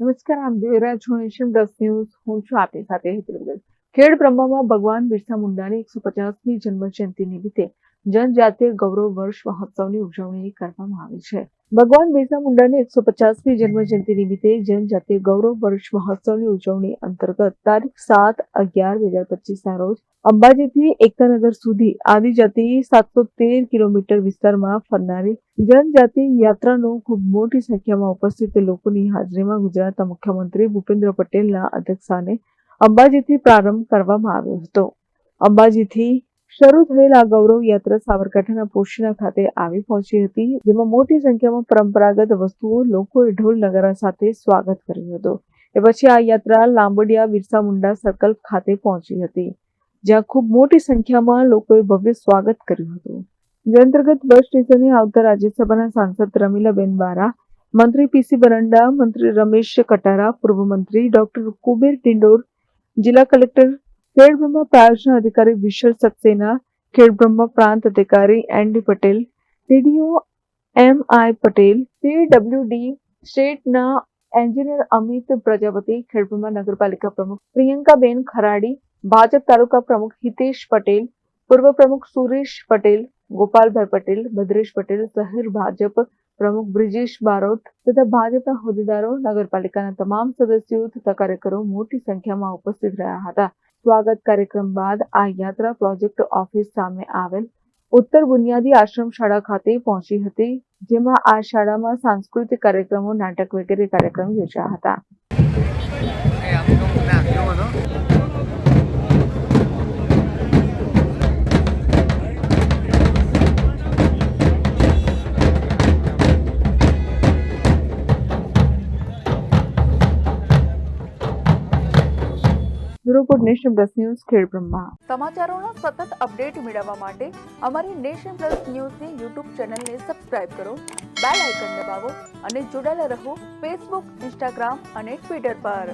નમસ્કાર, આપ જોઈ રહ્યા છો નેશન પ્લસ ન્યૂઝ. હું છું આપની સાથે હેતલ. ખેડ બ્રહ્મામાં ભગવાન બિરસા મુંડાની 150મી જન્મજયંતિ નિમિત્તે જનજાતીય ગૌરવ વર્ષ મહોત્સવની ઉજવણી કરવામાં આવી છે. ભગવાન બિરસા મુંડાની 150મી જન્મજયંતિ નિમિત્તે જનજાતીય ગૌરવ વર્ષ મહોત્સવની ઉજવણી અંતર્ગત તારીખ 7/11/2025ના રોજ અંબાજીથી એકતાનગર સુધી આદિજાતિ 713 કિલોમીટર વિસ્તારમાં ફરનારી જનજાતિ યાત્રાનો ખૂબ મોટી સંખ્યામાં ઉપસ્થિત લોકોની હાજરીમાં ગુજરાતના મુખ્યમંત્રી ભૂપેન્દ્ર પટેલના અધ્યક્ષસ્થાને અંબાજીથી પ્રારંભ કરવામાં આવ્યો હતો. અંબાજીથી શરૂ થયેલ આ ગૌરવ યાત્રા સાબરકાંઠાના પોશીના ખાતે આવી પહોંચી હતી, જેમાં મોટી સંખ્યામાં પરંપરાગત વસ્તુઓ લોકોએ ઢોલ નગારા સાથે સ્વાગત કર્યું હતું. એ પછી આ યાત્રા લાંબડિયા બિરસા મુંડા સર્કલ ખાતે પહોંચી હતી, જ્યાં ખૂબ મોટી સંખ્યામાં લોકોએ ભવ્ય સ્વાગત કર્યું હતું. જે અંતર્ગત બસ સ્ટેશને આવતા રાજ્યસભાના સાંસદ રમીલાબેન બારા, મંત્રી પીસી બરંડા, મંત્રી રમેશ કટારા, પૂર્વ મંત્રી ડોક્ટર કુબેર ડિંડોર, જિલ્લા કલેક્ટર ખેડબ્રહ્મા પ્રાયોજના અધિકારી વિશલ સક્સેના, ખેડબ્રહ્મા પ્રાંત અધિકારી ND Patel, TDO MI Patel, PWD સ્ટેટના એન્જિનિયર અમિત પ્રજાપતિ, ખેડબ્રહ્મા નગરપાલિકા પ્રમુખ પ્રિયંકાબેન ખરાડી, ભાજપ તાલુકા પ્રમુખ હિતેશ પટેલ, પૂર્વ પ્રમુખ સુરેશ પટેલ, ગોપાલભાઈ પટેલ, ભદ્રેશ પટેલ, શહેર ભાજપ પ્રમુખ બ્રિજેશ બારોટ તથા ભાજપના હોદ્દેદારો, નગરપાલિકાના તમામ સદસ્યો તથા કાર્યકરો મોટી સંખ્યામાં ઉપસ્થિત રહ્યા હતા. સ્વાગત કાર્યક્રમ બાદ આ યાત્રા પ્રોજેક્ટ ઓફિસ સામે આવેલ ઉત્તર બુનિયાદી આશ્રમ શાળા ખાતે પહોંચી હતી, જેમાં આ શાળામાં સાંસ્કૃતિક કાર્યક્રમો, નાટક વગેરે કાર્યક્રમ યોજાયા હતા. Report nation plus news, Khedbrahma. સમાચારોના સતત અપડેટ મેળવવા માટે અમારી નેશન પ્લસ ન્યૂઝની યુટ્યુબ ચેનલને સબસ્ક્રાઇબ કરો, બેલ આઇકન દબાવો અને જોડાયેલા રહો ફેસબુક, ઇન્સ્ટાગ્રામ અને ટ્વિટર પર.